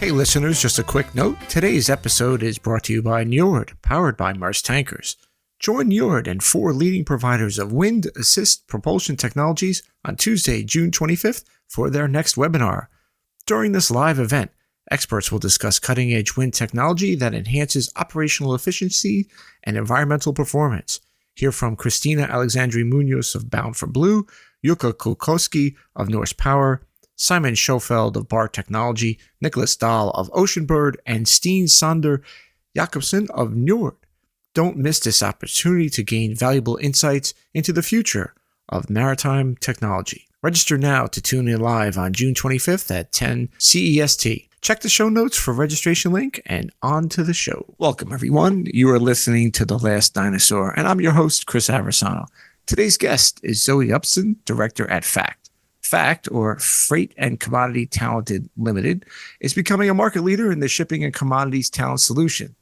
Hey listeners, just a quick note. Today's episode is brought to you by Njord, powered by Maersk Tankers. Join Njord and 4 leading providers of wind assist propulsion technologies on Tuesday, June 25th for their next webinar. During this live event, experts will discuss cutting-edge wind technology that enhances operational efficiency and environmental performance. Hear from Christina Alexandri Munoz of Bound for Blue, Jukka Kulkoski of Norse Power, Simon Schofeld of Bar Technology, Nicholas Dahl of Oceanbird, and Steen Sander Jacobsen of Njord. Don't miss this opportunity to gain valuable insights into the future of maritime technology. Register now to tune in live on June 25th at 10 CEST. Check the show notes for registration link and on to the show. Welcome, everyone. You are listening to The Last Dinosaur, and I'm your host, Chris Aversano. Today's guest is Zoe Upson, director at FACT. FACT, or Freight and Commodity Talent Limited, is becoming a market leader in the shipping and commodities talent solution.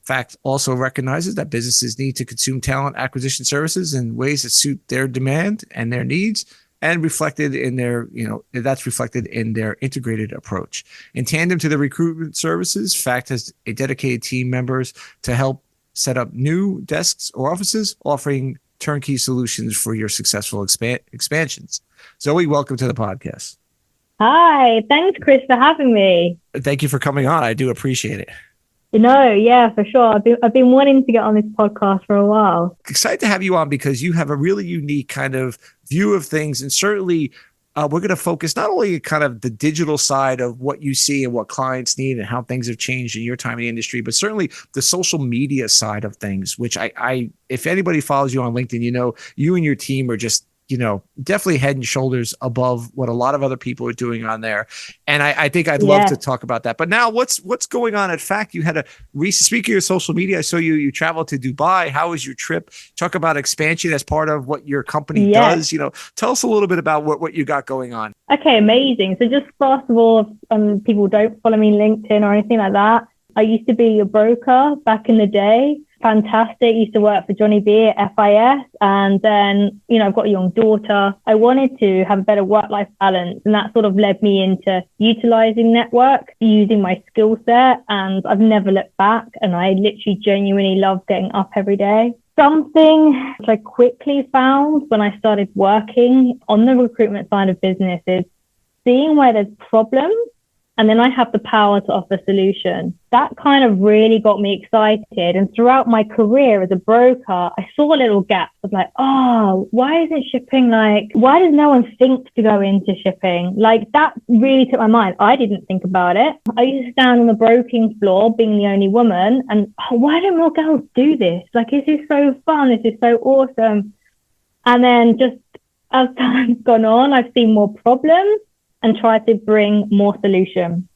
FACT also recognizes that businesses need to consume talent acquisition services in ways that suit their demand and their needs, and reflected in their, that's reflected in their integrated approach. In tandem to the recruitment services, FACT has a dedicated team members to help set up new desks or offices, offering turnkey solutions for your successful expansions. Zoe, welcome to the podcast. Hi, thanks, Chris, for having me. Thank you for coming on. I do appreciate it. Yeah, for sure. I've been wanting to get on this podcast for a while. Excited to have you on because you have a really unique kind of view of things, and certainly we're going to focus not only kind of the digital side of what you see and what clients need and how things have changed in your time in the industry, but certainly the social media side of things, which I if anybody follows you on LinkedIn, you and your team are just, definitely head and shoulders above what a lot of other people are doing on there. And I think I'd love to talk about that. But now what's going on at FACT? You had a recent, speaking of your social media, I saw you traveled to Dubai. How was your trip? Talk about expansion as part of what your company does. Tell us a little bit about what you got going on. Okay, amazing. So just first of all, if people don't follow me on LinkedIn or anything like that, I used to be a broker back in the day. Fantastic. Used to work for Johnny B at FIS. And then, I've got a young daughter. I wanted to have a better work-life balance. And that sort of led me into utilizing network, using my skill set. And I've never looked back. And I literally genuinely love getting up every day. Something which I quickly found when I started working on the recruitment side of business is seeing where there's problems. And then I have the power to offer solutions. That kind of really got me excited. And throughout my career as a broker, I saw little gaps of why isn't shipping why does no one think to go into shipping? That really took my mind. I didn't think about it. I used to stand on the broking floor being the only woman and why don't more girls do this? This is so fun. This is so awesome. And then just as time's gone on, I've seen more problems and try to bring more solution.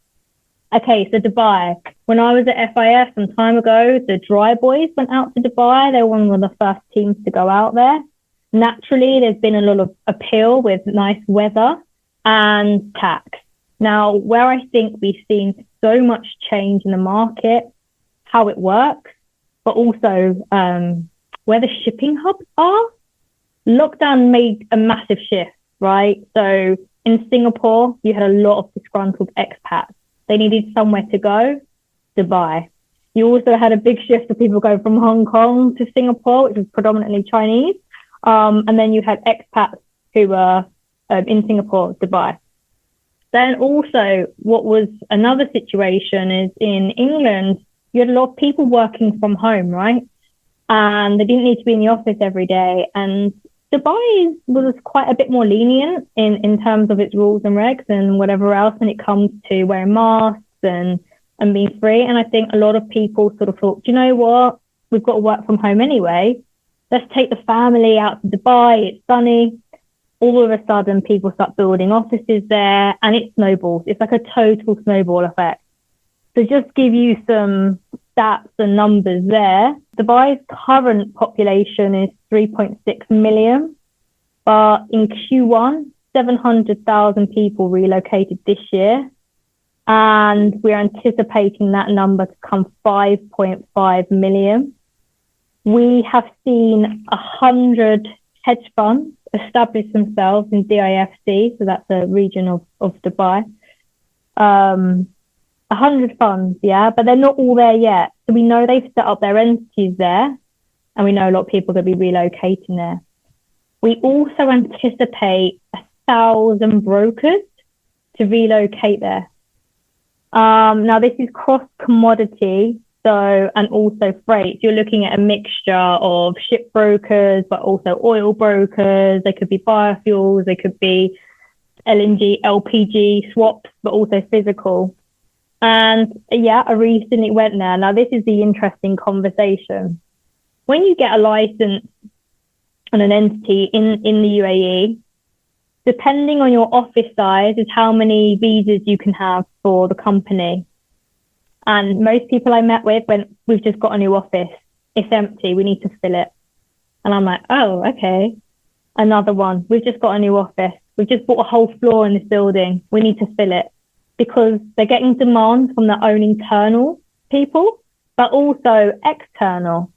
Okay, so Dubai. When I was at FIS some time ago, the Dry Boys went out to Dubai. They were one of the first teams to go out there. Naturally, there's been a lot of appeal with nice weather and tax. Now, where I think we've seen so much change in the market, how it works, but also where the shipping hubs are, lockdown made a massive shift, right? So in Singapore, you had a lot of disgruntled expats. They needed somewhere to go, Dubai. You also had a big shift of people going from Hong Kong to Singapore, which was predominantly Chinese. And then you had expats who were in Singapore, Dubai. Then also, what was another situation is in England, you had a lot of people working from home, right? And they didn't need to be in the office every day. And Dubai was quite a bit more lenient in terms of its rules and regs and whatever else when it comes to wearing masks and being free. And I think a lot of people sort of thought, do you know what? We've got to work from home anyway. Let's take the family out to Dubai. It's sunny. All of a sudden, people start building offices there and it snowballs. It's like a total snowball effect. So just give you some stats and numbers there. Dubai's current population is 3.6 million, but in Q1, 700,000 people relocated this year. And we're anticipating that number to come 5.5 million. We have seen 100 hedge funds establish themselves in DIFC, so that's a region of Dubai. 100 funds, yeah, but they're not all there yet. So we know they've set up their entities there, and we know a lot of people are going to be relocating there. We also anticipate 1,000 brokers to relocate there. Now, this is cross-commodity, and also freight. So you're looking at a mixture of ship brokers, but also oil brokers. They could be biofuels, they could be LNG, LPG swaps, but also physical. And yeah, I recently went there. Now, this is the interesting conversation. When you get a license and an entity in the UAE, depending on your office size is how many visas you can have for the company. And most people I met with went, we've just got a new office. It's empty. We need to fill it. And I'm like, oh, okay. Another one. We've just got a new office. We've just bought a whole floor in this building. We need to fill it, because they're getting demands from their own internal people, but also external.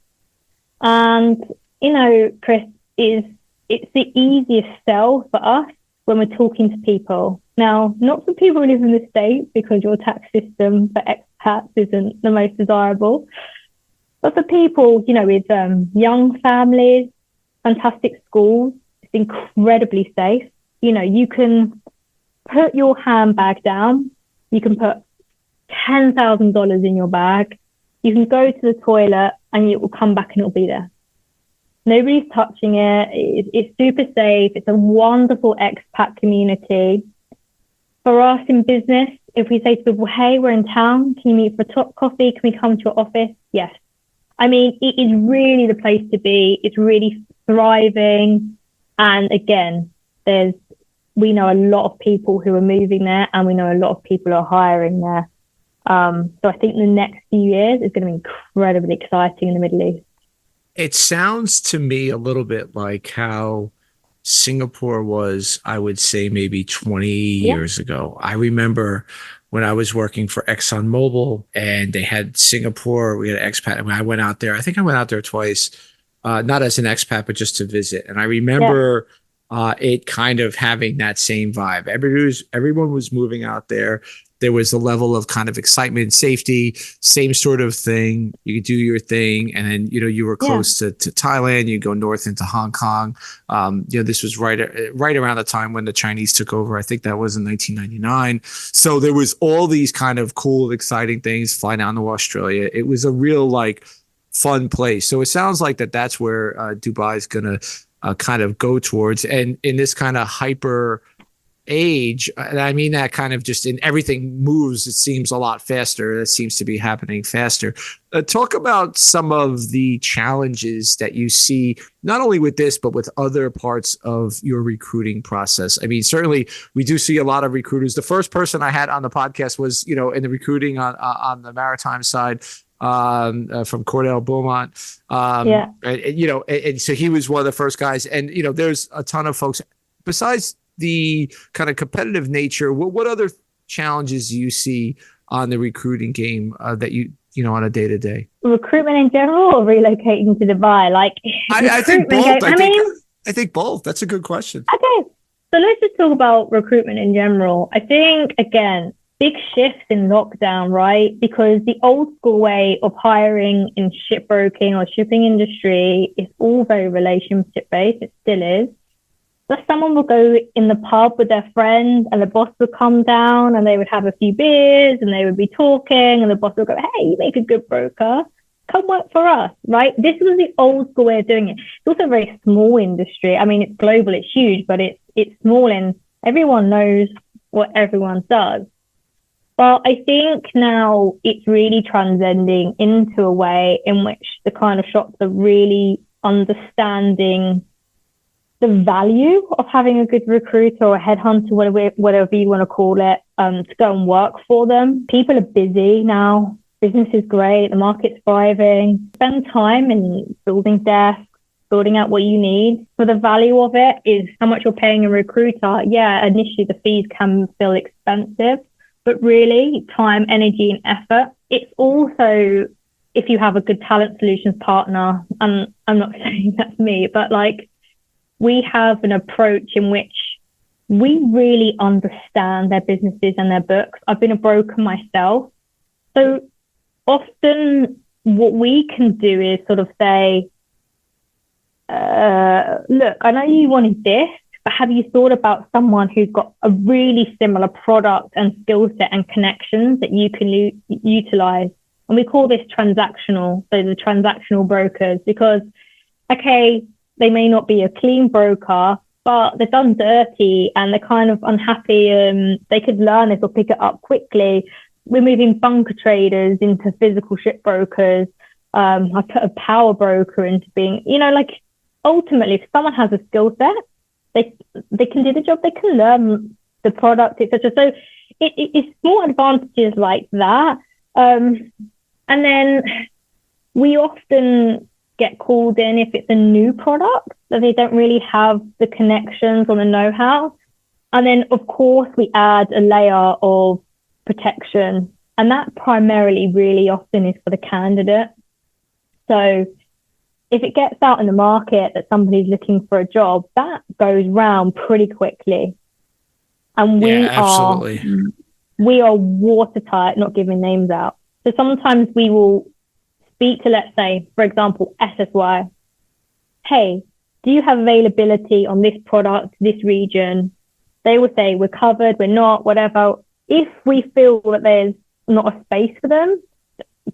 And, you know, Chris, it's the easiest sell for us when we're talking to people. Now, not for people who live in the States, because your tax system for expats isn't the most desirable, but for people, you know, with young families, fantastic schools, it's incredibly safe. You know, you can put your handbag down, you can put $10,000 in your bag, you can go to the toilet and it will come back and it'll be there. Nobody's touching it. It's super safe. It's a wonderful expat community. For us in business, if we say to people, hey, we're in town, can you meet for a top coffee? Can we come to your office? Yes. I mean, it is really the place to be. It's really thriving. And again, we know a lot of people who are moving there, and we know a lot of people are hiring there. So I think the next few years is going to be incredibly exciting in the Middle East. It sounds to me a little bit like how Singapore was, I would say, maybe 20 years ago. I remember when I was working for ExxonMobil and they had Singapore, we had an expat. And when I went out there, I think I went out there twice, not as an expat, but just to visit. And I remember it kind of having that same vibe. Everyone was moving out there. There was a level of kind of excitement, safety, same sort of thing. You could do your thing. And then, you know, you were close to Thailand, you go north into Hong Kong. You know, this was right around the time when the Chinese took over. I think that was in 1999. So there was all these kind of cool, exciting things, fly down to Australia. It was a real like fun place. So it sounds like that's where Dubai is going to kind of go towards. And in this kind of hyper age, and I mean that kind of just in everything moves, it seems a lot faster. That seems to be happening faster. Talk about some of the challenges that you see, not only with this, but with other parts of your recruiting process. I mean, certainly we do see a lot of recruiters. The first person I had on the podcast was, you know, in the recruiting on the maritime side, from Cordell Beaumont. You know, and so he was one of the first guys. And, you know, there's a ton of folks besides the kind of competitive nature. What other challenges do you see on the recruiting game that you know, on a day to day? Recruitment in general, or relocating to Dubai? Like, I think both. I think both. That's a good question. Okay, so let's just talk about recruitment in general. I think, again, big shifts in lockdown, right? Because the old school way of hiring in shipbroking or shipping industry is all very relationship based. It still is. So someone will go in the pub with their friends and the boss would come down and they would have a few beers and they would be talking and the boss would go, hey, you make a good broker. Come work for us, right? This was the old school way of doing it. It's also a very small industry. I mean, it's global, it's huge, but it's small and everyone knows what everyone does. But I think now it's really transcending into a way in which the kind of shops are really understanding the value of having a good recruiter or a headhunter, whatever you want to call it, to go and work for them. People are busy now. Business is great. The market's thriving. Spend time in building desks, building out what you need. So the value of it is how much you're paying a recruiter. Yeah, initially the fees can feel expensive, but really time, energy, and effort. It's also, if you have a good talent solutions partner, and I'm not saying that's me, but like, we have an approach in which we really understand their businesses and their books. I've been a broker myself So often what we can do is sort of say, look, I know you wanted this, but have you thought about someone who's got a really similar product and skill set and connections that you can utilize? And we call this transactional. So the transactional brokers, because, okay, they may not be a clean broker, but they're done dirty and they're kind of unhappy. They could learn this or pick it up quickly. We're moving bunker traders into physical ship brokers. I put a power broker into being, like, ultimately, if someone has a skill set, they can do the job, they can learn the product, etc. So it's more advantages like that. And then we often get called in if it's a new product that they don't really have the connections or the know-how. And then, of course, we add a layer of protection. And that primarily really often is for the candidate. So if it gets out in the market that somebody's looking for a job, that goes round pretty quickly. And we are watertight, not giving names out. So sometimes we will speak to, let's say, for example, SSY. Hey, do you have availability on this product, this region? They will say, we're covered, we're not, whatever. If we feel that there's not a space for them,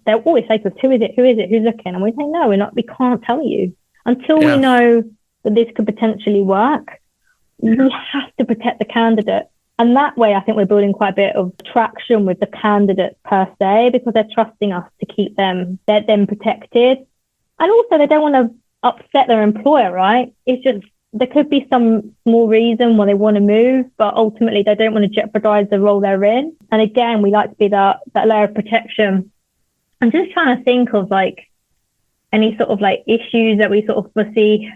they'll always say to us, who is it? Who's looking? And we say, no, we can't tell you. Until we know that this could potentially work, we have to protect the candidate. And that way, I think we're building quite a bit of traction with the candidates per se, because they're trusting us to keep them protected. And also, they don't want to upset their employer, right? It's just, there could be some small reason why they want to move, but ultimately, they don't want to jeopardize the role they're in. And again, we like to be that layer of protection. I'm just trying to think of any sort of issues that we sort of foresee.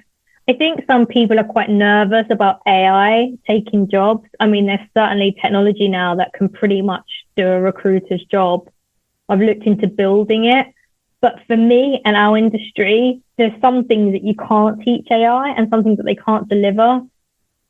I think some people are quite nervous about AI taking jobs. I mean, there's certainly technology now that can pretty much do a recruiter's job. I've looked into building it. But for me and our industry, there's some things that you can't teach AI and some things that they can't deliver.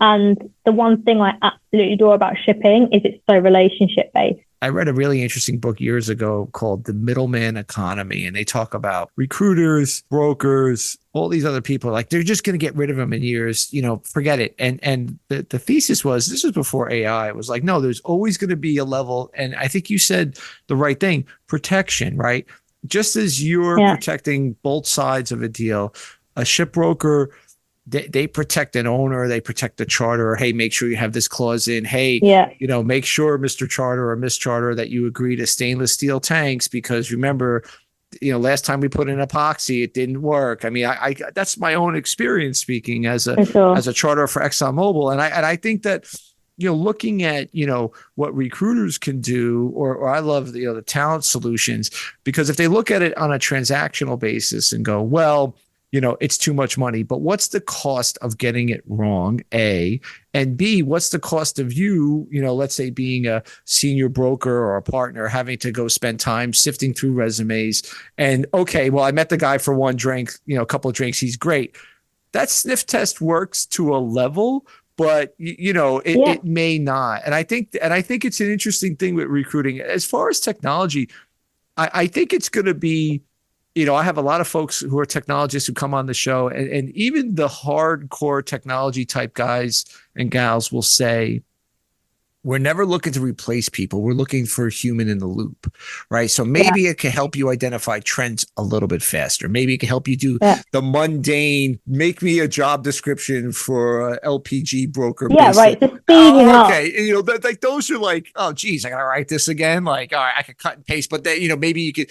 And the one thing I absolutely adore about shipping is it's so relationship based. I read a really interesting book years ago called The Middleman Economy, and they talk about recruiters, brokers, all these other people. Like, they're just going to get rid of them in years, forget it. And the thesis was, this was before AI. It was like, no, there's always going to be a level. And I think you said the right thing, protection, right? Just as you're protecting both sides of a deal, a shipbroker, they protect an owner, they protect the charter. Hey, make sure you have this clause in. Hey, make sure, Mr. Charter or Miss Charter, that you agree to stainless steel tanks, because remember, last time we put in epoxy, it didn't work. I mean, I that's my own experience speaking as a charter for ExxonMobil, and I think that looking at what recruiters can do, or I love the talent solutions, because if they look at it on a transactional basis and go, well, it's too much money, but what's the cost of getting it wrong, A, and B, what's the cost of you, let's say being a senior broker or a partner, having to go spend time sifting through resumes, and okay, well, I met the guy for one drink, a couple of drinks, he's great. That sniff test works to a level, but it may not. And I think it's an interesting thing with recruiting. As far as technology, I think it's going to be, I have a lot of folks who are technologists who come on the show, and even the hardcore technology type guys and gals will say, we're never looking to replace people. We're looking for a human in the loop, right? So maybe it can help you identify trends a little bit faster. Maybe it can help you do the mundane, make me a job description for a LPG broker. Yeah, right. Just speeding up. Okay. Like those are like, oh, geez, I got to write this again. Like, all right, I could cut and paste, but then, maybe you could,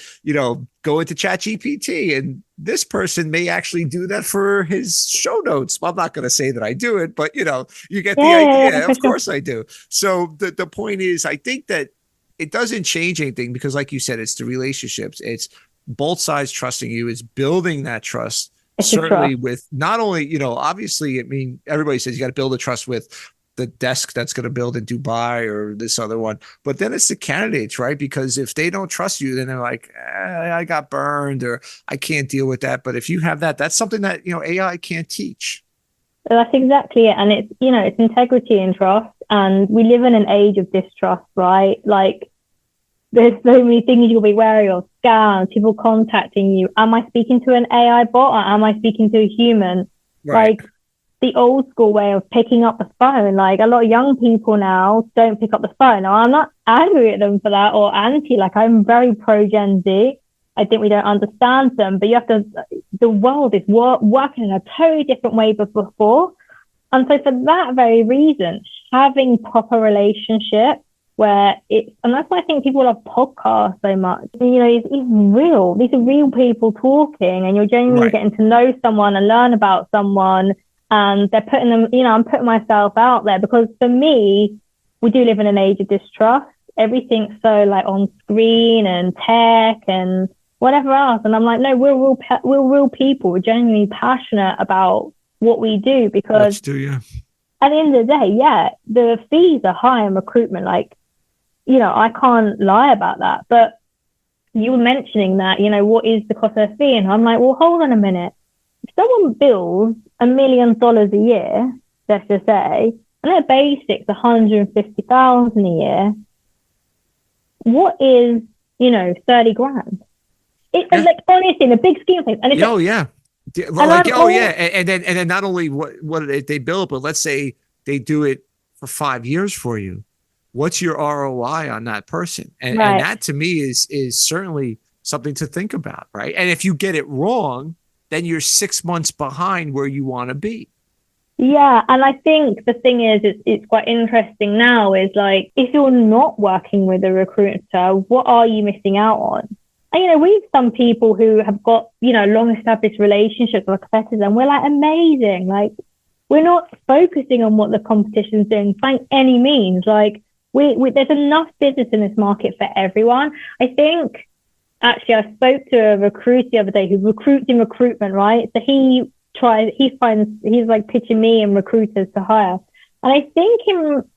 go into ChatGPT, and this person may actually do that for his show notes. Well, I'm not going to say that I do it, but you get the idea. Yeah, of course I do. So the point is, I think that it doesn't change anything, because like you said, it's the relationships. It's both sides trusting you. It's building that trust. Certainly with not only, obviously, I mean, everybody says you got to build a trust with the desk that's going to build in Dubai or this other one, but then it's the candidates, right? Because if they don't trust you, then they're like, I got burned, or I can't deal with that. But if you have that, that's something that, AI can't teach. That's exactly it. And it's, it's integrity and trust. And we live in an age of distrust, right? Like, there's so many things you'll be wary of, scams, people contacting you. Am I speaking to an AI bot or am I speaking to a human? Right. Like the old school way of picking up the phone. Like a lot of young people now don't pick up the phone. Now, I'm not angry at them for that or anti. Like I'm very pro Gen Z. I think we don't understand them, but you have to. The world is working in a totally different way than before, and so for that very reason, having proper relationships where it's, and that's why I think people love podcasts so much. You know, it's real. These are real people talking, and you're genuinely Right. getting to know someone and learn about someone. And they're putting them, you know, I'm putting myself out there because for me, we do live in an age of distrust. Everything's so like on screen and tech and whatever else. And I'm like, no, we're real people. We're genuinely passionate about what we do because Let's do, yeah. at the end of the day, yeah, the fees are high in recruitment. Like, you know, I can't lie about that. But you were mentioning that, you know, what is the cost of a fee? And I'm like, well, hold on a minute. If someone bills $1 million a year, let's just say, and their basic's 150,000 a year, what is, you know, 30 grand? It's like honestly in the big scheme of things. And it's Oh, yeah. Like, yeah. And then not only what they bill, but let's say they do it for 5 years for you. What's your ROI on that person? And that to me is certainly something to think about, right? And if you get it wrong, then you're 6 months behind where you want to be. Yeah, and I think the thing is, it's quite interesting now is like, if you're not working with a recruiter, what are you missing out on? And, you know, we've some people who have got, you know, long established relationships with competitors and we're like, amazing. Like, we're not focusing on what the competition's doing by any means. Like, there's enough business in this market for everyone. I think, actually, I spoke to a recruiter the other day who recruits in recruitment, right? So he's like pitching me and recruiters to hire. And I think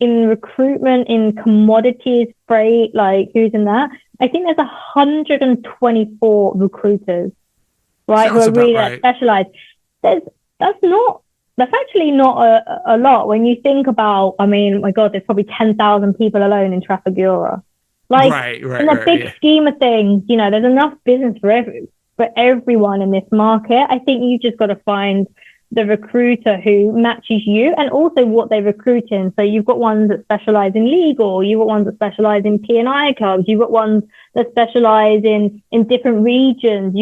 in recruitment, in commodities, freight, like who's in that? I think there's 124 recruiters, right? Sounds who are really right. specialized. That's actually not a lot when you think about, I mean, my God, there's probably 10,000 people alone in Trafalgar. Like in the big scheme of things, you know, there's enough business for everyone in this market. I think you just got to find the recruiter who matches you and also what they recruit in. So you've got ones that specialize in legal, you've got ones that specialize in P&I clubs, you've got ones that specialize in different regions.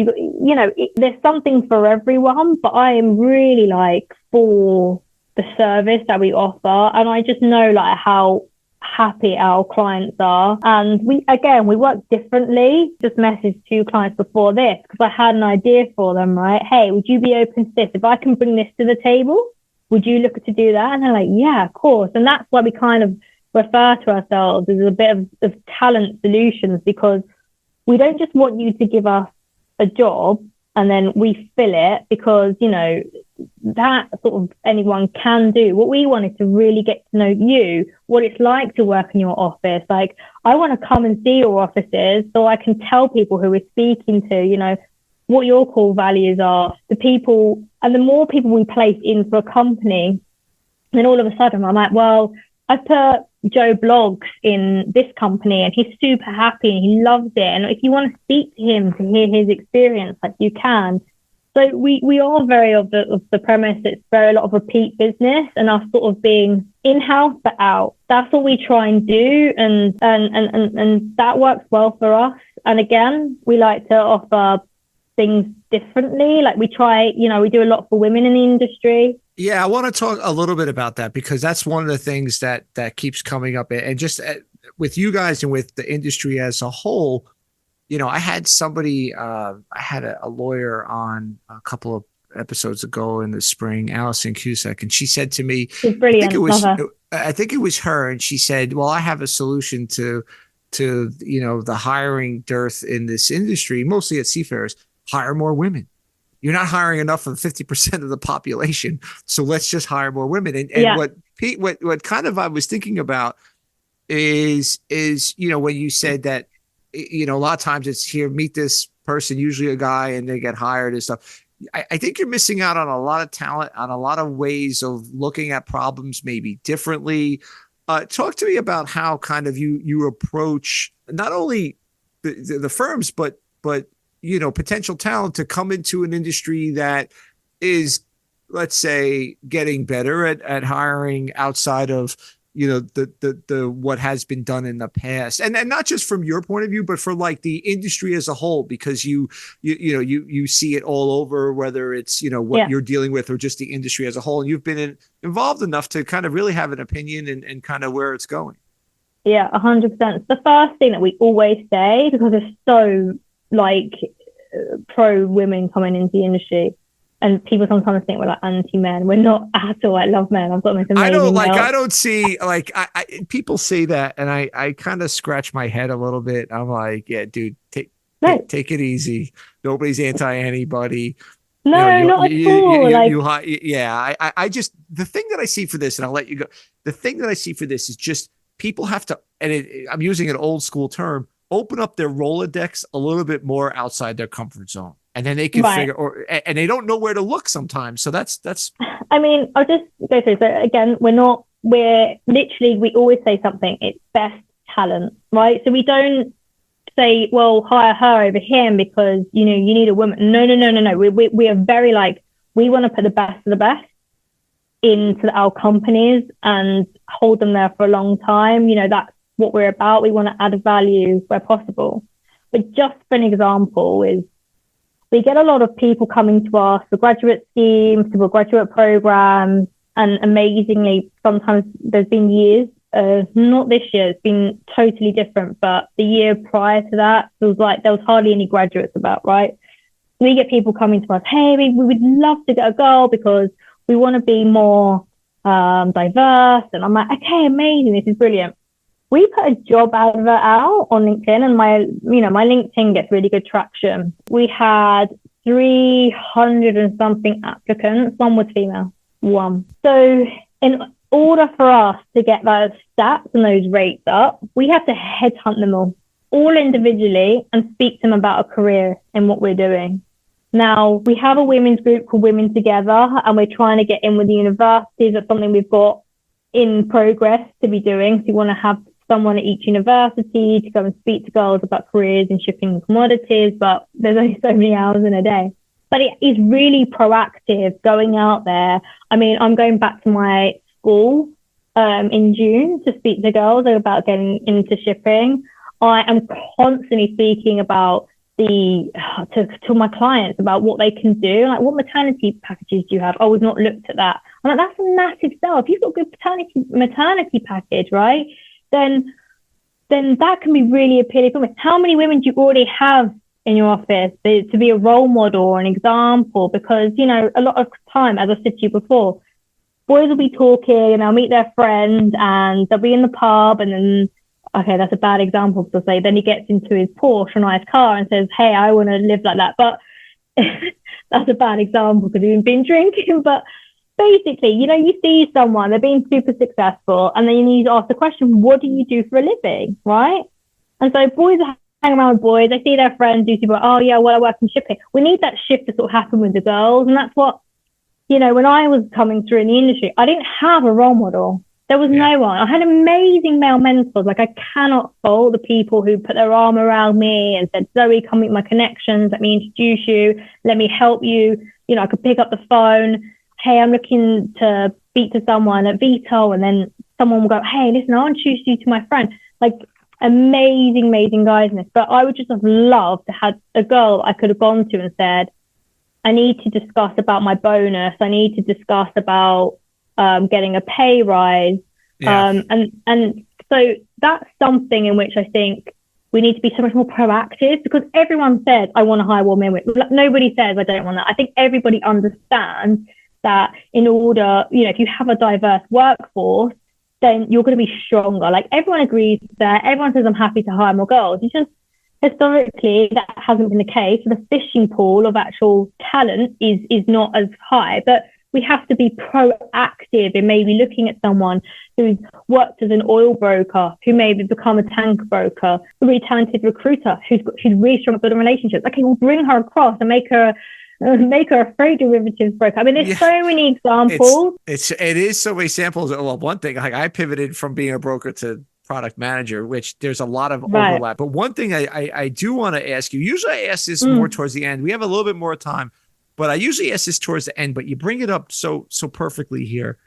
There's something for everyone, but I am really like for the service that we offer. And I just know like how happy our clients are, and we work differently. Just messaged 2 clients before this because I had an idea for them, right? Hey, would you be open to this? If I can bring this to the table, would you look to do that? And they're like, yeah, of course. And that's why we kind of refer to ourselves as a bit of talent solutions, because we don't just want you to give us a job and then we fill it, because, you know, that sort of anyone can do. What we want is to really get to know you, what it's like to work in your office. Like, I want to come and see your offices so I can tell people who we're speaking to, you know, what your core values are, the people, and the more people we place into a company, then all of a sudden I'm like, well, I put Joe Blogs in this company and he's super happy and he loves it. And if you want to speak to him to hear his experience, like you can. So we are very of the premise it's very a lot of repeat business, and us sort of being in-house but out. That's what we try and do, and that works well for us. And again, we like to offer things differently. Like we try, you know, we do a lot for women in the industry. Yeah, I want to talk a little bit about that, because that's one of the things that keeps coming up, and just with you guys and with the industry as a whole. You know, I had somebody, I had a lawyer on a couple of episodes ago in the spring, Allison Cusack, and she said to me, She's brilliant. I think it was her, and she said, well, I have a solution to you know, the hiring dearth in this industry, mostly at seafarers. Hire more women. You're not hiring enough of 50% of the population, so let's just hire more women. And yeah. what kind of I was thinking about is you know, when you said that, you know, a lot of times it's here, meet this person, usually a guy, and they get hired and stuff. I think you're missing out on a lot of talent, on a lot of ways of looking at problems maybe differently. Talk to me about how kind of you approach not only the firms, but potential talent to come into an industry that is, let's say, getting better at hiring outside of the what has been done in the past, and not just from your point of view, but for like the industry as a whole, because you see it all over, whether it's what you're dealing with or just the industry as a whole, and you've been involved enough to kind of really have an opinion and kind of where it's going. Yeah, 100%. The first thing that we always say, because it's so like pro women coming into the industry, and people sometimes think we're like anti-men. We're not at all. I love men. I've got this amazing I don't see, like, I people say that, and I kind of scratch my head a little bit. I'm like, yeah, dude, take it easy. Nobody's anti-anybody. No, not at all. I just, the thing that I see for this, and I'll let you go. The thing that I see for this is just people have to, and I'm using an old school term, open up their Rolodex a little bit more outside their comfort zone. And then they can figure, and they don't know where to look sometimes. So that's. I mean, I'll just go through. So again, we always say something. It's best talent, right? So we don't say, well, hire her over him because, you need a woman. No. We are very like, we want to put the best of the best into our companies and hold them there for a long time. That's what we're about. We want to add value where possible. But just for an example is, we get a lot of people coming to us for graduate schemes, for graduate programs, and amazingly, sometimes there's been years, not this year, it's been totally different, but the year prior to that, it was like there was hardly any graduates about, right? We get people coming to us, hey, we would love to get a girl because we want to be more diverse. And I'm like, okay, amazing, this is brilliant. We put a job advert out on LinkedIn, and my LinkedIn gets really good traction. We had 300 and something applicants. One was female, one. So in order for us to get those stats and those rates up, we have to headhunt them all individually and speak to them about a career and what we're doing. Now, we have a women's group called Women Together, and we're trying to get in with the universities. That's something we've got in progress to be doing. So we want to have someone at each university to go and speak to girls about careers in shipping and commodities, but there's only so many hours in a day. But it is really proactive going out there. I mean, I'm going back to my school in June to speak to girls about getting into shipping. I am constantly speaking about to my clients about what they can do, like what maternity packages do you have? Oh, we've not looked at that. I'm like, that's a massive sell. If you've got a good maternity package, right? Then that can be really appealing for me. How many women do you already have in your office to be a role model or an example? Because, a lot of time, as I said to you before, boys will be talking and they'll meet their friend and they'll be in the pub, and then, okay, that's a bad example to say, then he gets into his Porsche or nice car and says, hey, I want to live like that. But that's a bad example because he's been drinking. But basically, you see someone, they're being super successful, and then you need to ask the question, what do you do for a living, right? And so boys are hanging around with boys, they see their friends do people, oh yeah, well, I work in shipping. We need that shift to sort of happen with the girls. And that's what, when I was coming through in the industry, I didn't have a role model. There was no one. I had amazing male mentors. Like, I cannot fault the people who put their arm around me and said, Zoe, come meet my connections, let me introduce you, let me help you. I could pick up the phone, hey, I'm looking to speak to someone at Vito, and then someone will go, hey, listen, I'll introduce you to my friend. Like, amazing guys in this. But I would just have loved to have a girl I could have gone to and said, I need to discuss about my bonus. I need to discuss about getting a pay rise. And so that's something in which I think we need to be so much more proactive, because everyone says, I want to hire more men. Nobody says, I don't want that. I think everybody understands that in order, if you have a diverse workforce, then you're going to be stronger. Like, everyone agrees that, everyone says, I'm happy to hire more girls. It's just, historically, that hasn't been the case. The fishing pool of actual talent is not as high, but we have to be proactive in maybe looking at someone who's worked as an oil broker, who maybe become a tank broker, a really talented recruiter who's really strong at building relationships. Okay, we'll bring her across and make her a freight derivatives broker. I mean, there's so many examples. It is so many samples. Well, one thing, like, I pivoted from being a broker to product manager, which there's a lot of Right. overlap. But one thing I do want to ask you, usually I ask this more towards the end. We have a little bit more time, but I usually ask this towards the end, but you bring it up so perfectly here.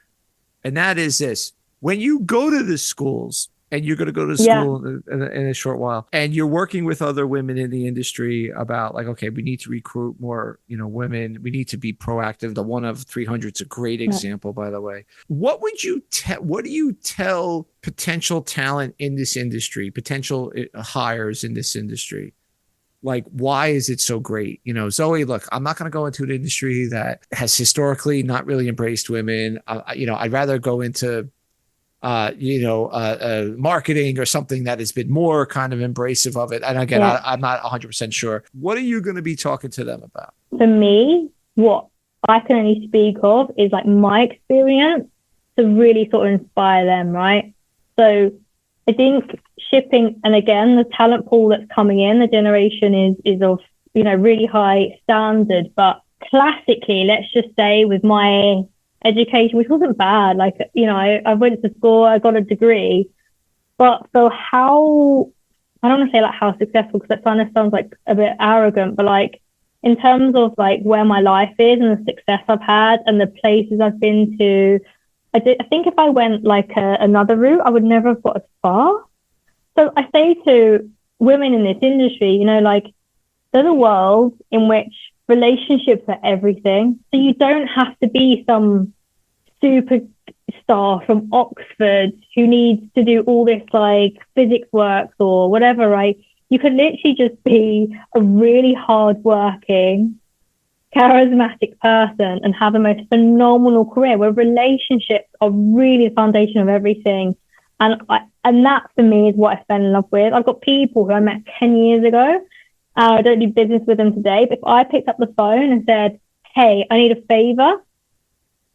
And that is this: when you go to the schools, and you're going to go to school in a short while, and you're working with other women in the industry about like, okay, we need to recruit more, women. We need to be proactive. The 1 of 300 is a great example, by the way. What do you tell potential talent in this industry, potential hires in this industry? Like, why is it so great? Zoe, look, I'm not going to go into an industry that has historically not really embraced women. I'd rather go into marketing or something that has been more kind of embracive of it. And again, I'm not 100% sure. What are you going to be talking to them about? For me, what I can only speak of is like my experience to really sort of inspire them, right? So I think shipping, and again, the talent pool that's coming in, the generation is of, really high standard. But classically, let's just say with my education, which wasn't bad. Like, I went to school, I got a degree, but for how, I don't want to say like how successful, because that kind of sounds like a bit arrogant, but like in terms of like where my life is and the success I've had and the places I've been to, I think if I went like another route, I would never have got as far. So I say to women in this industry, like there's a world in which relationships are everything. So you don't have to be some superstar from Oxford who needs to do all this like physics works or whatever, right? You could literally just be a really hardworking, charismatic person and have the most phenomenal career where relationships are really the foundation of everything. And that for me is what I fell in love with. I've got people who I met 10 years ago. I don't do business with them today, but if I picked up the phone and said, hey, I need a favor,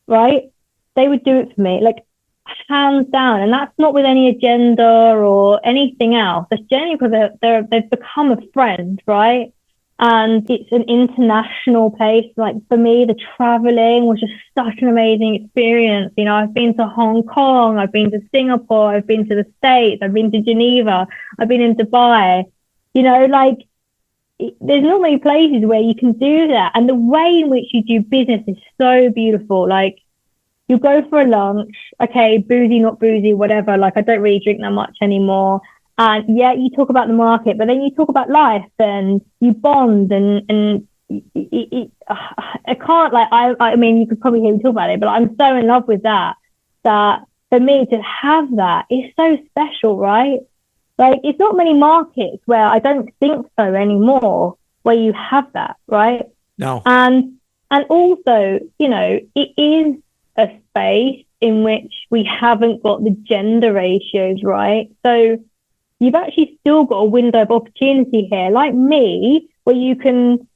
right? They would do it for me, like hands down. And that's not with any agenda or anything else. That's generally because they've become a friend, right? And it's an international place. Like for me, the traveling was just such an amazing experience. I've been to Hong Kong, I've been to Singapore, I've been to the States, I've been to Geneva, I've been in Dubai, there's not many places where you can do that. And the way in which you do business is so beautiful. Like you go for a lunch, okay, boozy, not boozy, whatever. Like I don't really drink that much anymore. And yeah, you talk about the market, but then you talk about life and you bond and I can't like, I mean, you could probably hear me talk about it, but I'm so in love with that for me to have that is so special, right? Like, it's not many markets where I don't think so anymore, where you have that, right? No. And also, it is a space in which we haven't got the gender ratios, right? So you've actually still got a window of opportunity here, like me, where you can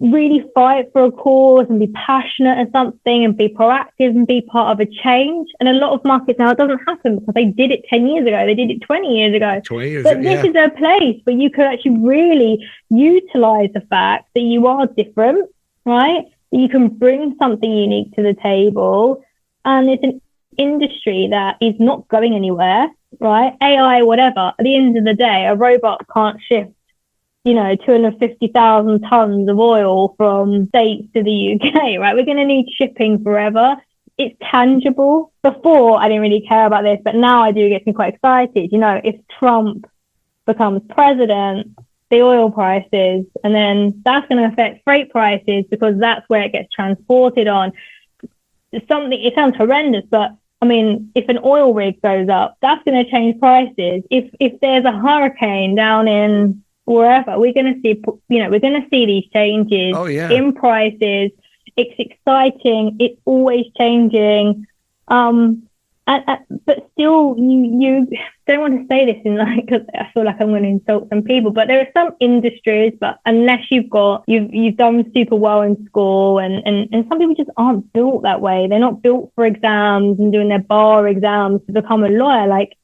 really fight for a cause and be passionate at something and be proactive and be part of a change. And a lot of markets now, it doesn't happen because they did it 10 years ago. They did it 20 years ago. But this is a place where you could actually really utilize the fact that you are different, right? That you can bring something unique to the table. And it's an industry that is not going anywhere, right? AI, whatever. At the end of the day, a robot can't shift 250,000 tons of oil from States to the UK, right? We're going to need shipping forever. It's tangible. Before, I didn't really care about this, but now I do get me quite excited. If Trump becomes president, the oil prices, and then that's going to affect freight prices because that's where it gets transported on. It sounds horrendous, but I mean, if an oil rig goes up, that's going to change prices. If there's a hurricane down in wherever, we're going to see these changes in prices. It's exciting. It's always changing. But still, you don't want to say this in because I feel like I'm going to insult some people. But there are some industries, but unless you've done super well in school, and some people just aren't built that way. They're not built for exams and doing their bar exams to become a lawyer. Like,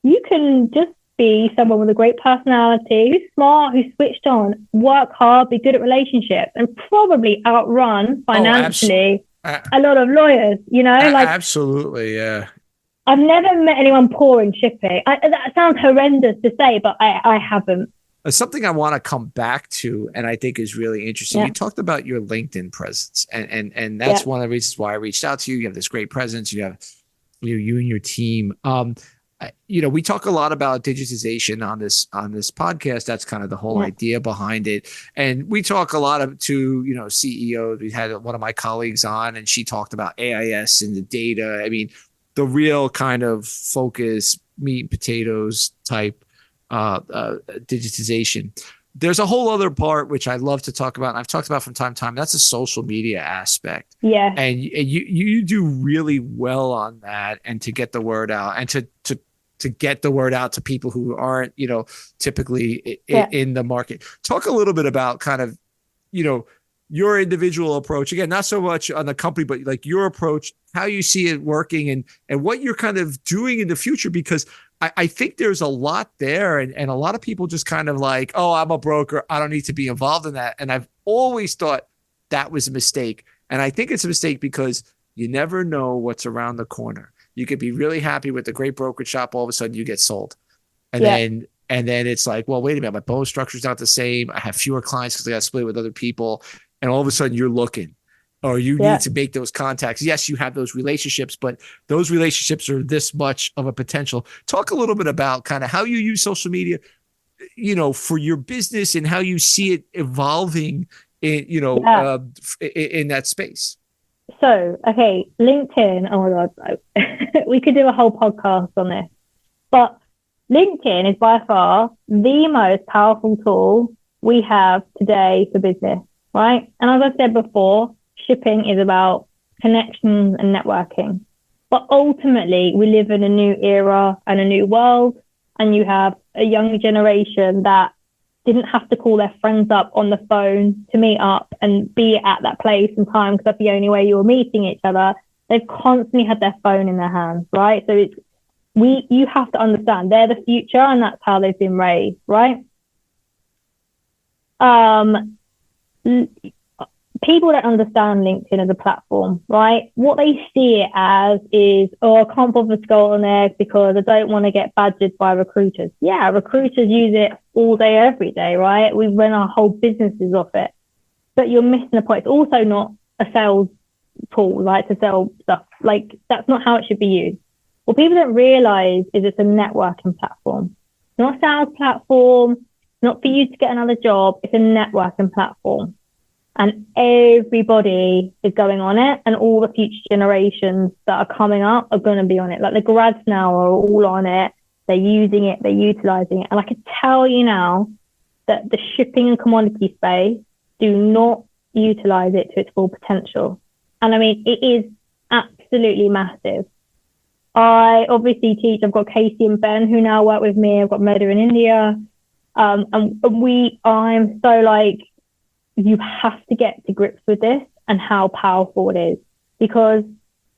you can just be someone with a great personality, who's smart, who's switched on, work hard, be good at relationships, and probably outrun financially a lot of lawyers, Absolutely, yeah. I've never met anyone poor in shipping. That sounds horrendous to say, but I haven't. Something I want to come back to, and I think is really interesting. You talked about your LinkedIn presence, and that's one of the reasons why I reached out to you. You have this great presence. You have you and your team. We talk a lot about digitization on this podcast. That's kind of the whole idea behind it. And we talk a lot to CEOs. We had one of my colleagues on, and she talked about AIS and the data. I mean, the real kind of focus, meat and potatoes type digitization. There's a whole other part which I love to talk about, and I've talked about from time to time. That's a social media aspect. Yeah. And you do really well on that, and to get the word out, and to get the word out to people who aren't, typically in the market. Talk a little bit about kind of, your individual approach. Again, not so much on the company, but like your approach, how you see it working, and what you're kind of doing in the future, because I think there's a lot there, and a lot of people just kind of like, oh, I'm a broker, I don't need to be involved in that. And I've always thought that was a mistake. And I think it's a mistake because you never know what's around the corner. You could be really happy with the great brokerage shop. All of a sudden you get sold. And then it's like, well, wait a minute, my bonus structure is not the same. I have fewer clients because I got split with other people. And all of a sudden you're looking, or you need to make those contacts. Yes, you have those relationships, but those relationships are this much of a potential. Talk a little bit about kind of how you use social media, for your business, and how you see it evolving in, in that space. So, okay, LinkedIn. Oh my God, we could do a whole podcast on this, but LinkedIn is by far the most powerful tool we have today for business, right? And as I said before, shipping is about connections and networking. But ultimately, we live in a new era and a new world, and you have a younger generation that didn't have to call their friends up on the phone to meet up and be at that place and time, because that's the only way you were meeting each other. They've constantly had their phone in their hands, right? So you have to understand they're the future, and that's how they've been raised, right? People don't understand LinkedIn as a platform, right? What they see it as is, oh, I can't bother to go on there because I don't want to get badgered by recruiters. Yeah, recruiters use it all day, every day, right? We run our whole businesses off it. But you're missing the point. It's also not a sales tool, right, to sell stuff. Like, that's not how it should be used. What people don't realize is it's a networking platform. It's not a sales platform. It's not for you to get another job. It's a networking platform. And everybody is going on it, and all the future generations that are coming up are going to be on it. Like the grads now are all on it. They're using it. They're utilizing it. And I can tell you now that the shipping and commodity space do not utilize it to its full potential. And I mean, it is absolutely massive. I obviously teach. I've got Casey and Ben who now work with me. I've got Murder in India. I'm so like, you have to get to grips with this and how powerful it is, because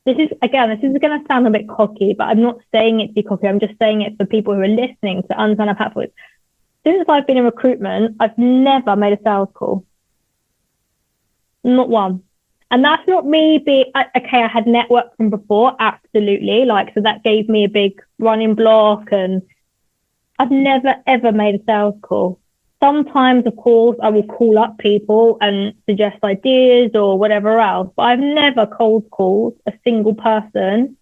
this is going to sound a bit cocky, but I'm not saying it to be cocky. I'm just saying it for people who are listening to understand how powerful it is. Since I've been in recruitment, I've never made a sales call. Not one. And that's not me being, okay, I had networked from before, absolutely. So that gave me a big running block, and I've never, ever made a sales call. Sometimes, of course, I will call up people and suggest ideas or whatever else, but I've never cold called a single person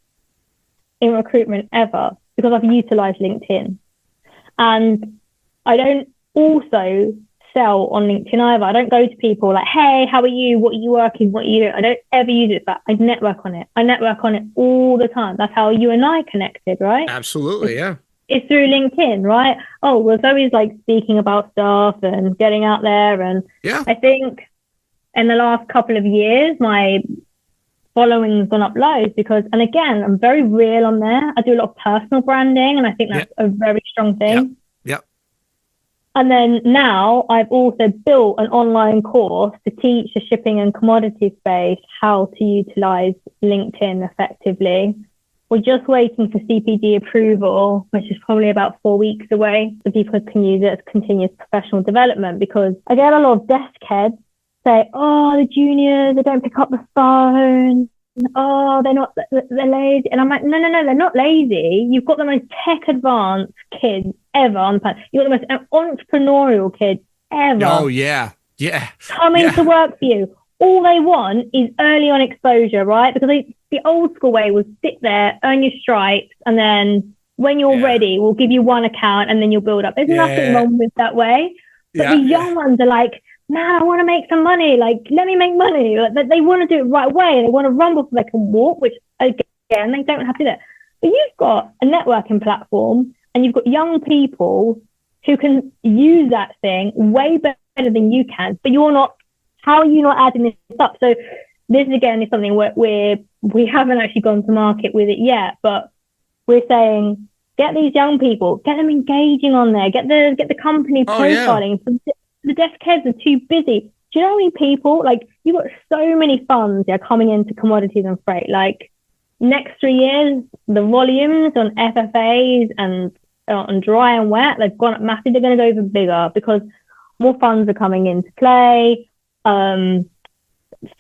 in recruitment ever, because I've utilized LinkedIn. And I don't also sell on LinkedIn either. I don't go to people like, hey, how are you? What are you working? What are you doing? I don't ever use it for that. I network on it. I network on it all the time. That's how you and I connected, right? Absolutely, yeah. It's through LinkedIn, right? Oh, well, Zoe's like speaking about stuff and getting out there. And I think in the last couple of years, my following's gone up loads because, and again, I'm very real on there. I do a lot of personal branding, and I think that's a very strong thing. Yep. And then now I've also built an online course to teach the shipping and commodity space how to utilize LinkedIn effectively. We're just waiting for CPD approval, which is probably about 4 weeks away, so people can use it as continuous professional development, because I get a lot of desk heads say, oh, the juniors, they don't pick up the phone. oh, they're lazy. And I'm like, no, they're not lazy. You've got the most tech advanced kids ever on the planet. You've got the most entrepreneurial kids ever Oh yeah. Yeah. coming to Yeah. work for you. All they want is early on exposure, right? Because the old school way was sit there, earn your stripes, and then when you're Yeah. ready, we'll give you one account and then you'll build up. There's nothing Yeah. wrong with that way. But the Yeah. Yeah. young ones are like, man, I want to make some money. Like, let me make money. Like, they want to do it right away. They want to run before they can walk, which again, they don't have to do that. But you've got a networking platform and you've got young people who can use that thing way better than you can, but you're not. How are you not adding this up? So this again is something where we haven't actually gone to market with it yet, but we're saying get these young people, get them engaging on there, get the company profiling. Yeah. The desk heads are too busy. Do you know how many people, like, you've got so many funds coming into commodities and freight? Like, next 3 years, the volumes on FFAs and on dry and wet, they've gone up massive. They're going to go even bigger because more funds are coming into play.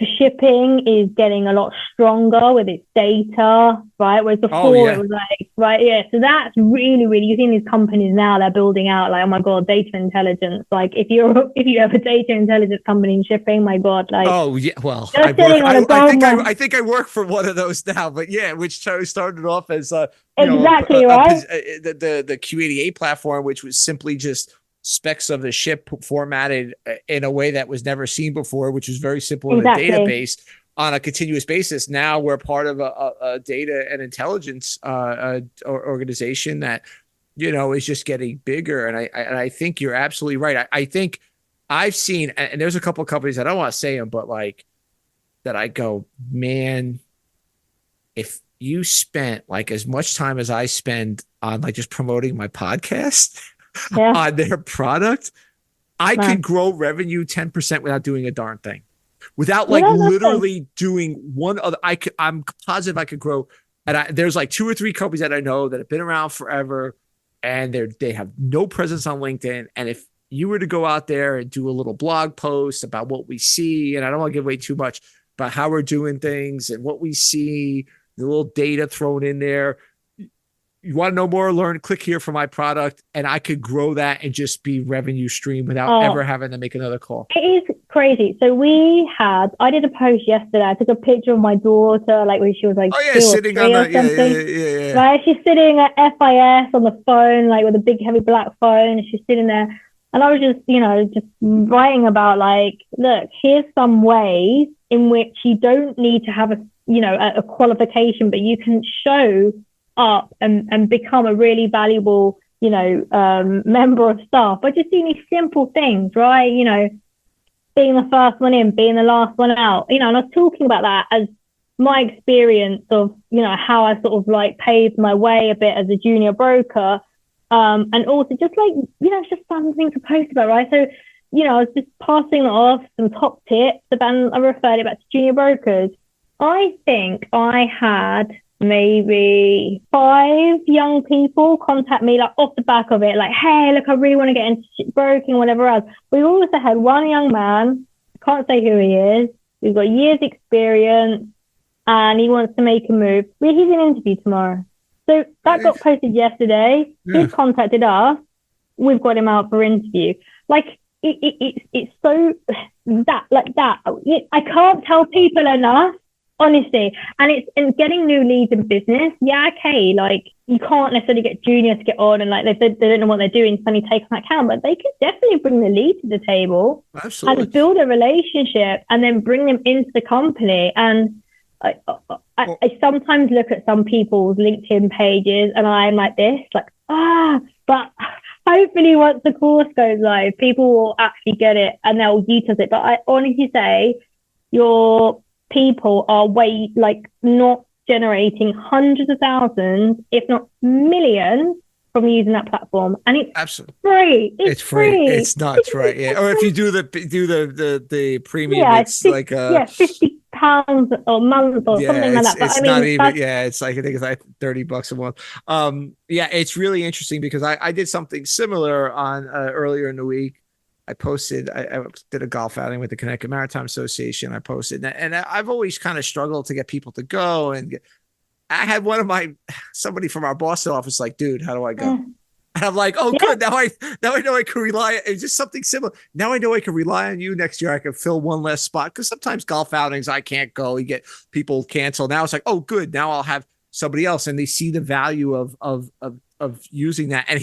Shipping is getting a lot stronger with its data, right? Whereas before it was like, right, yeah. So that's really, really, you're seeing these companies now, they're building out like, oh my God, data intelligence. Like if you have a data intelligence company in shipping, my God, like, oh yeah, well, I think I work for one of those now, but yeah, which started off as exactly right. The Q88 platform, which was simply just specs of the ship formatted in a way that was never seen before, which was very simple in a database on a continuous basis. Now we're part of a data and intelligence organization that, is just getting bigger. And I think you're absolutely right. I think I've seen, and there's a couple of companies, I don't want to say them, but like that I go, man, if you spent like as much time as I spend on like just promoting my podcast on their product, I could grow revenue 10% without doing a darn thing, without like literally doing one other. I'm positive I could grow. And there's like 2 or 3 companies that I know that have been around forever, and they have no presence on LinkedIn. And if you were to go out there and do a little blog post about what we see, and I don't want to give away too much about how we're doing things and what we see, the little data thrown in there. You want to know more, learn, click here for my product, and I could grow that and just be revenue stream without ever having to make another call. It is crazy. So I did a post yesterday. I took a picture of my daughter, like when she was like 2 sitting or 3 on or something. Yeah. Right? She's sitting at FIS on the phone, like with a big heavy black phone, and she's sitting there. And I was just, just writing about like, look, here's some ways in which you don't need to have a qualification, but you can show up and become a really valuable, member of staff by just doing these simple things, right? Being the first one in, being the last one out, and I was talking about that as my experience of, how I sort of like paved my way a bit as a junior broker. And also just like, it's just something to post about, right? So, I was just passing off some top tips and I referred it back to junior brokers. I think I had maybe 5 young people contact me like off the back of it, like, hey, look, I really want to get into broking, whatever else. We also had one young man, can't say who he is, he's got years experience and he wants to make a move. He's in interview tomorrow. So that got posted yesterday. He's contacted us. We've got him out for interview. Like it's so that. I can't tell people enough. Honestly, and getting new leads in business, okay, like you can't necessarily get junior to get on and like they don't know what they're doing, suddenly take on that account, but they could definitely bring the lead to the table. Absolutely. And build a relationship and then bring them into the company. And I sometimes look at some people's LinkedIn pages and I'm like this, like, but hopefully once the course goes live, people will actually get it and they'll utilize it. But I honestly say your people are not generating hundreds of thousands, if not millions, from using that platform, and it's absolutely free. It's free. It's nuts, right? Yeah. Or if you do the premium, it's like £50 a month or something like that. But it's not even. Yeah, it's like I think it's like $30 a month. Yeah, it's really interesting because I did something similar on earlier in the week. I posted, I did a golf outing with the Connecticut Maritime Association. I posted, and I've always kind of struggled to get people to go. And I had somebody from our Boston office like, dude, how do I go? And I'm like, oh, good. Now I know I can rely. It's just something similar. Now I know I can rely on you next year. I can fill one less spot because sometimes golf outings I can't go. You get people cancel. Now it's like, oh, good. Now I'll have somebody else, and they see the value of using that. And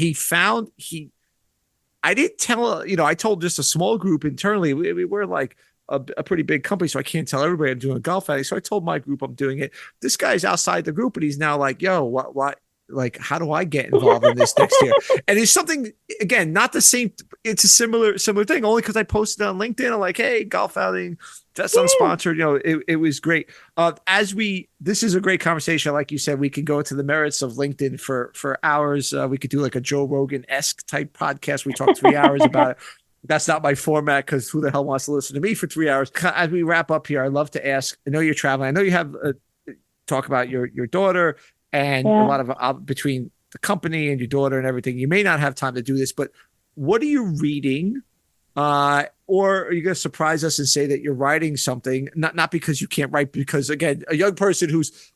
I didn't tell. I told just a small group internally. We were like a pretty big company, so I can't tell everybody I'm doing a golf outing. So I told my group I'm doing it. This guy's outside the group, and he's now like, yo, what? Like, how do I get involved in this next year? And it's something, again, not the same. It's a similar thing, only because I posted on LinkedIn. I'm like, hey, golf outing, that's unsponsored. It was great. This is a great conversation. Like you said, we could go into the merits of LinkedIn for hours. We could do like a Joe Rogan-esque type podcast. We talk 3 hours about it. That's not my format because who the hell wants to listen to me for 3 hours? As we wrap up here, I'd love to ask, I know you're traveling. I know you have talk about your daughter and a lot of between the company and your daughter and everything. You may not have time to do this, but what are you reading? Or are you going to surprise us and say that you're writing something? Not because you can't write, because again, a younger person who's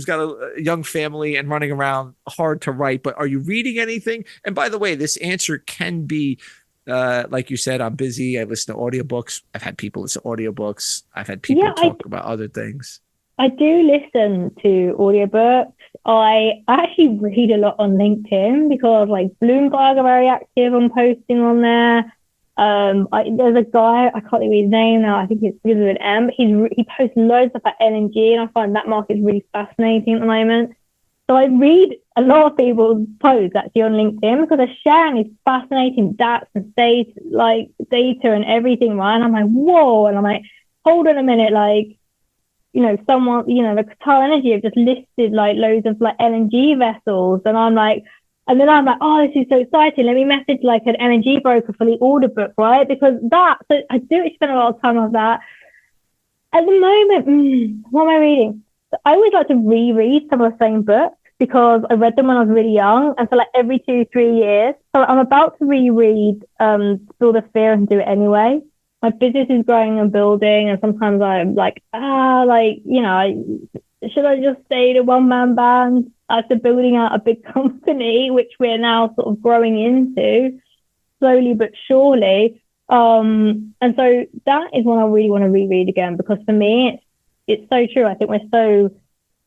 got a young family and running around, hard to write. But are you reading anything? And by the way, this answer can be, like you said, I'm busy. I listen to audiobooks. I've had people listen to audiobooks. I've had people talk about other things. I do listen to audiobooks. I actually read a lot on LinkedIn because like Bloomberg are very active on posting on there. There's a guy, I can't think of his name now. I think it's with an M. He posts loads about LNG, and I find that market is really fascinating at the moment. So I read a lot of people's posts actually on LinkedIn because they're sharing these fascinating stats and data and everything, right? And I'm like, whoa. And I'm like, hold on a minute, like, someone, the Qatar Energy have just listed like loads of like LNG vessels. And I'm like, oh, this is so exciting. Let me message like an energy broker for the order book, right? Because so I do spend a lot of time on that. At the moment, what am I reading? So I always like to reread some of the same books because I read them when I was really young. And so like every 2-3 years. So I'm about to reread Build a Fear and Do It Anyway. My business is growing and building, and sometimes I'm like, should I just stay the one-man band after building out a big company, which we're now sort of growing into slowly but surely. And so that is one I really want to reread again, because for me, it's so true. I think we're so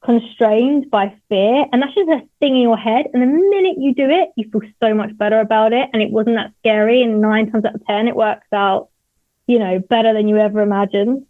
constrained by fear, and that's just a thing in your head. And the minute you do it, you feel so much better about it. And it wasn't that scary. And 9 times out of 10, it works out, better than you ever imagined.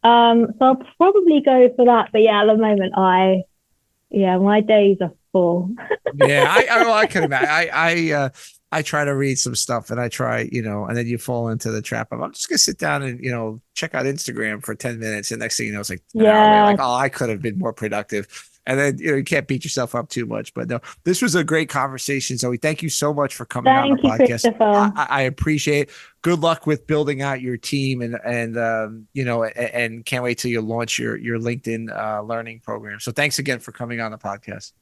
So I'll probably go for that. But yeah, at the moment, my days are full. Yeah, I can imagine. I try to read some stuff, and I try, and then you fall into the trap of, I'm just going to sit down and, check out Instagram for 10 minutes. And next thing you know, it's like an hour later, like, oh, I could have been more productive. And then, you can't beat yourself up too much. But no, this was a great conversation, Zoe. Thank you so much for coming on the podcast. I appreciate it. Good luck with building out your team and can't wait till you launch your LinkedIn learning program. So thanks again for coming on the podcast.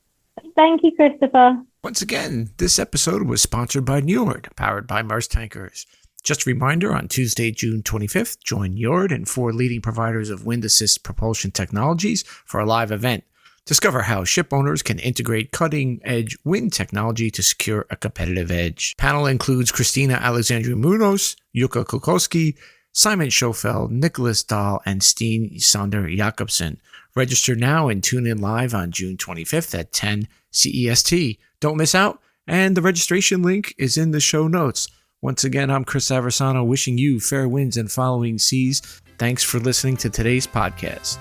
Thank you, Christopher. Once again, this episode was sponsored by Njord, powered by Maersk Tankers. Just a reminder, on Tuesday, June 25th, join Njord and 4 leading providers of wind assist propulsion technologies for a live event. Discover how ship owners can integrate cutting-edge wind technology to secure a competitive edge. Panel includes Christina Alexandru-Munoz, Jukka Kokoski, Simon Schofeld, Nicholas Dahl, and Steen Sander Jacobsen. Register now and tune in live on June 25th at 10 CEST. Don't miss out, and the registration link is in the show notes. Once again, I'm Chris Aversano, wishing you fair winds and following seas. Thanks for listening to today's podcast.